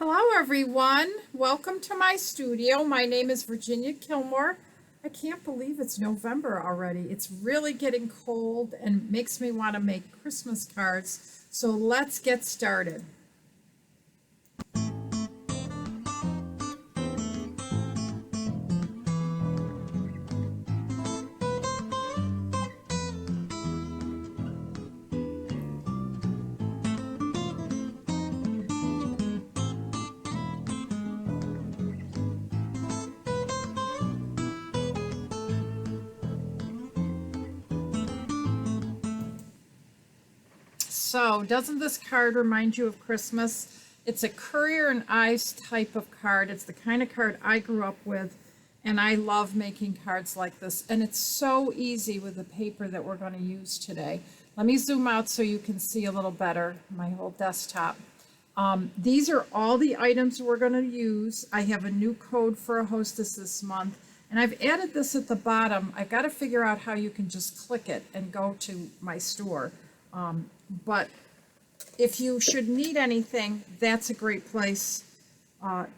Hello everyone, welcome to my studio. My name is Virginia Killmore. I can't believe it's November already. It's really getting cold and makes me want to make Christmas cards. So let's get started. So, doesn't this card remind you of Christmas? It's a Currier and Ives type of card. It's the kind of card I grew up with, and I love making cards like this. And it's so easy with the paper that we're going to use today. Let me zoom out so you can see a little better my whole desktop. These are all the items we're going to use. I have a new code for a hostess this month, and I've added this at the bottom. I've got to figure out how you can just click it and go to my store. But if you should need anything, that's a great place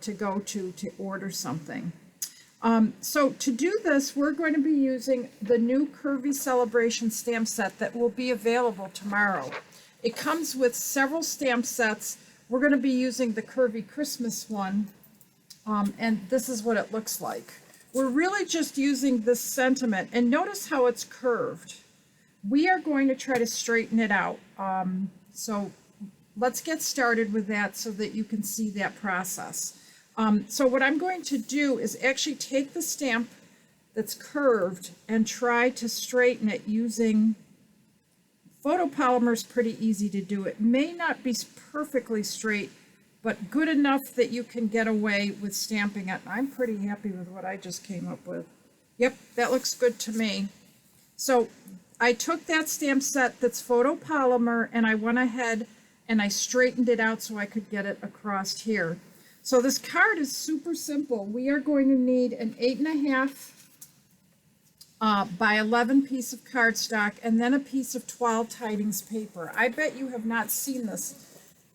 to go to order something. So to do this, we're going to be using the new Curvy Celebration stamp set that will be available tomorrow. It comes with several stamp sets. We're going to be using the Curvy Christmas one, and this is what it looks like. We're really just using this sentiment, and notice how it's curved. We are going to try to straighten it out. So let's get started with that so that you can see that process. So what I'm going to do is actually take the stamp that's curved and try to straighten it using photopolymer. Is pretty easy to do. It may not be perfectly straight, but good enough that you can get away with stamping it. I'm pretty happy with what I just came up with. Yep, that looks good to me. So I took that stamp set that's photopolymer and I went ahead and I straightened it out so I could get it across here. So this card is super simple. We are going to need an 8.5 by 11 piece of cardstock and then a piece of Toile Tidings paper. I bet you have not seen this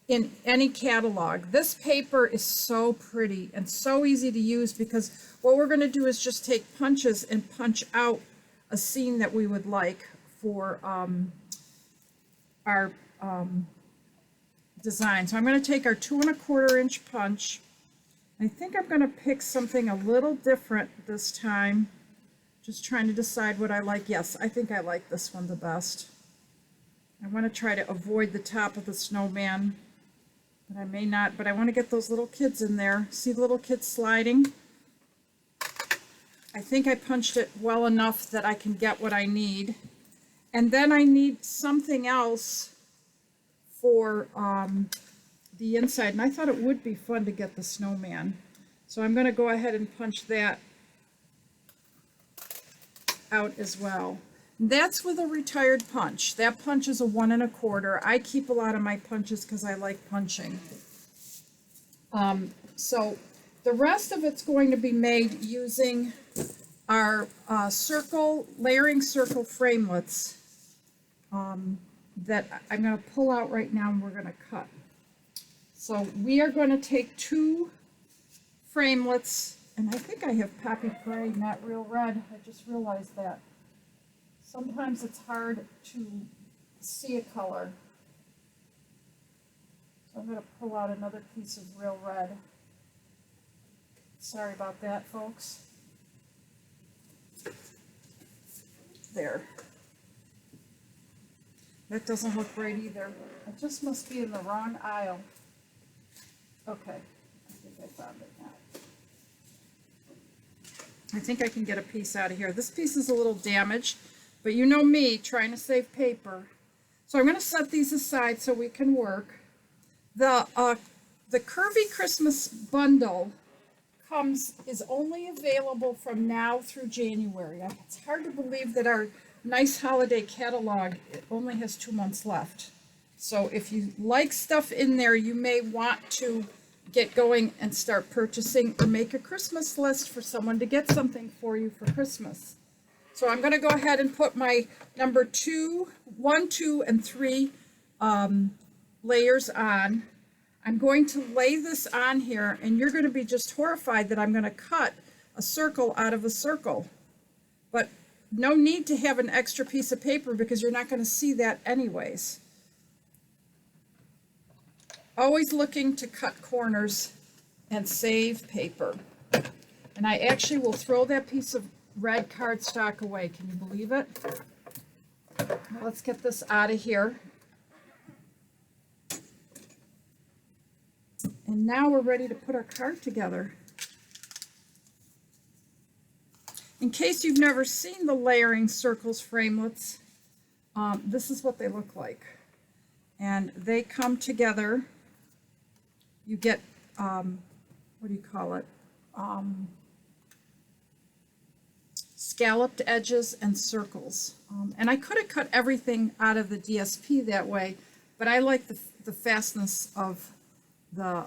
in any catalog. This paper is so pretty and so easy to use because what we're going to do is just take punches and punch out a scene that we would like for our design. So I'm going to take our 2 1/4 inch punch. I think I'm going to pick something a little different this time. Just trying to decide what I like. Yes, I think I like this one the best. I want to try to avoid the top of the snowman, but I may not, but I want to get those little kids in there. See the little kids sliding? I think I punched it well enough that I can get what I need. And then I need something else for the inside. And I thought it would be fun to get the snowman. So I'm going to go ahead and punch that out as well. That's with a retired punch. That punch is a 1 1/4. I keep a lot of my punches because I like punching. So the rest of it's going to be made using our layering circle framelets that I'm going to pull out right now and we're going to cut. So we are going to take 2 framelets, and I think I have Poppy Gray, not Real Red. I just realized that. Sometimes it's hard to see a color. So I'm going to pull out another piece of Real Red. Sorry about that, folks. There. That doesn't look right either. I just must be in the wrong aisle. Okay, I think I found it now. I think I can get a piece out of here. This piece is a little damaged, but you know me, trying to save paper. So I'm going to set these aside so we can work. The Curvy Christmas bundle is only available from now through January. It's hard to believe that our nice holiday catalog only has 2 months left. So if you like stuff in there, you may want to get going and start purchasing or make a Christmas list for someone to get something for you for Christmas. So I'm going to go ahead and put my number 1, 2, and 3 layers on. I'm going to lay this on here, and you're going to be just horrified that I'm going to cut a circle out of a circle. But no need to have an extra piece of paper because you're not going to see that anyways. Always looking to cut corners and save paper. And I actually will throw that piece of red cardstock away. Can you believe it? Now let's get this out of here. And now we're ready to put our card together. In case you've never seen the layering circles framelets, this is what they look like. And they come together. You get, what do you call it? Scalloped edges and circles. And I could have cut everything out of the DSP that way, but I like the fastness of the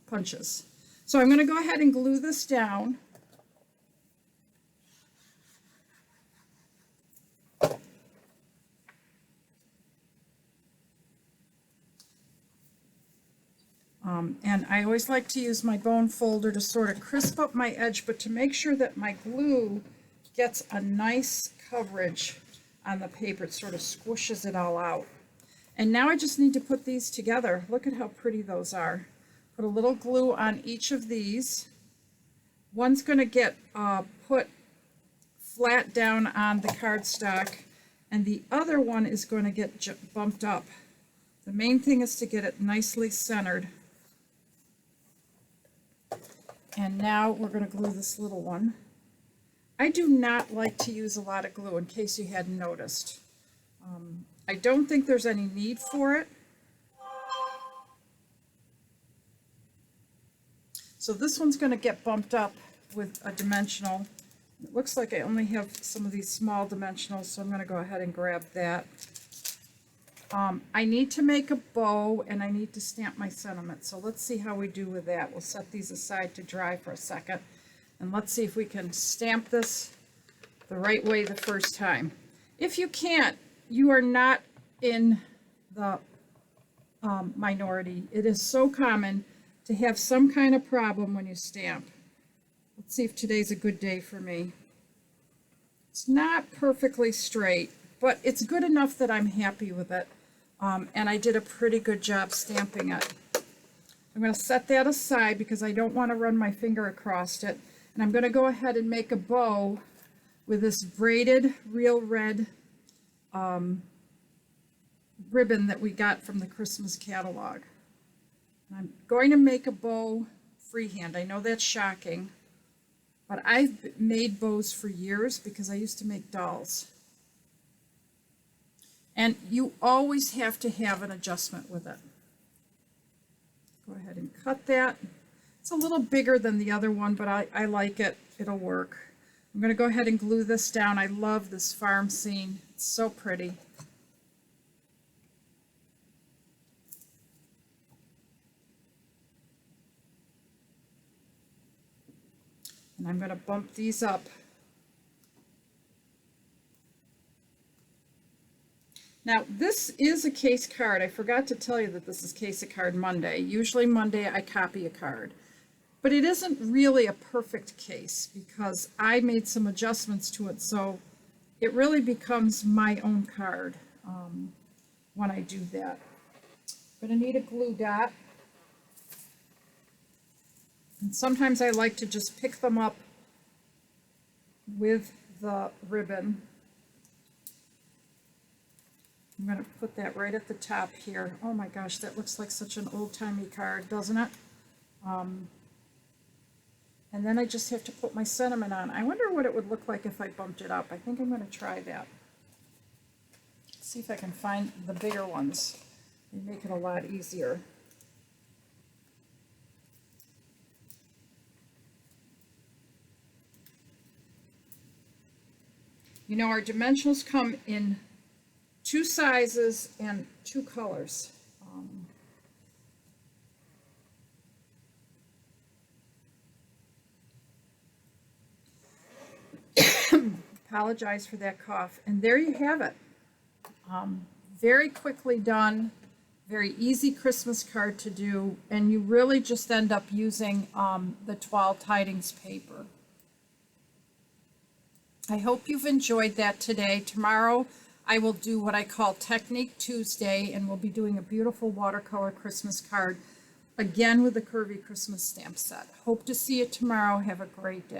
punches. So I'm going to go ahead and glue this down. And I always like to use my bone folder to sort of crisp up my edge, but to make sure that my glue gets a nice coverage on the paper. It sort of squishes it all out. And now I just need to put these together. Look at how pretty those are. Put a little glue on each of these. One's going to get put flat down on the cardstock, and the other one is going to get bumped up. The main thing is to get it nicely centered. And now we're going to glue this little one. I do not like to use a lot of glue, in case you hadn't noticed. I don't think there's any need for it. So this one's going to get bumped up with a dimensional. It looks like I only have some of these small dimensionals, so I'm going to go ahead and grab that. I need to make a bow, and I need to stamp my sentiment. So let's see how we do with that. We'll set these aside to dry for a second, and let's see if we can stamp this the right way the first time. If you can't, you are not in the minority. It is so common to have some kind of problem when you stamp. Let's see if today's a good day for me. It's not perfectly straight, but it's good enough that I'm happy with it. And I did a pretty good job stamping it. I'm going to set that aside because I don't want to run my finger across it. And I'm going to go ahead and make a bow with this braided real red ribbon that we got from the Christmas catalog. And I'm going to make a bow freehand. I know that's shocking, but I've made bows for years because I used to make dolls. And you always have to have an adjustment with it. Go ahead and cut that. It's a little bigger than the other one, but I like it. It'll work. I'm going to go ahead and glue this down. I love this farm scene. It's so pretty. And I'm going to bump these up. Now, this is a case card. I forgot to tell you that this is Case a Card Monday. Usually Monday I copy a card. But it isn't really a perfect case because I made some adjustments to it, so it really becomes my own card when I do that. I'm going to need a glue dot. And sometimes I like to just pick them up with the ribbon. I'm going to put that right at the top here. Oh my gosh, that looks like such an old-timey card, doesn't it? And then I just have to put my sentiment on. I wonder what it would look like if I bumped it up. I think I'm going to try that. Let's see if I can find the bigger ones. They make it a lot easier. You know, our dimensionals come in 2 sizes and 2 colors. Apologize for that cough. And there you have it. Very quickly done, Very easy Christmas card to do, and you really just end up using the Toile Tidings paper. I hope you've enjoyed that today. Tomorrow I will do what I call Technique Tuesday, and we'll be doing a beautiful watercolor Christmas card, again with the Curvy Christmas stamp set. Hope to see you tomorrow. Have a great day.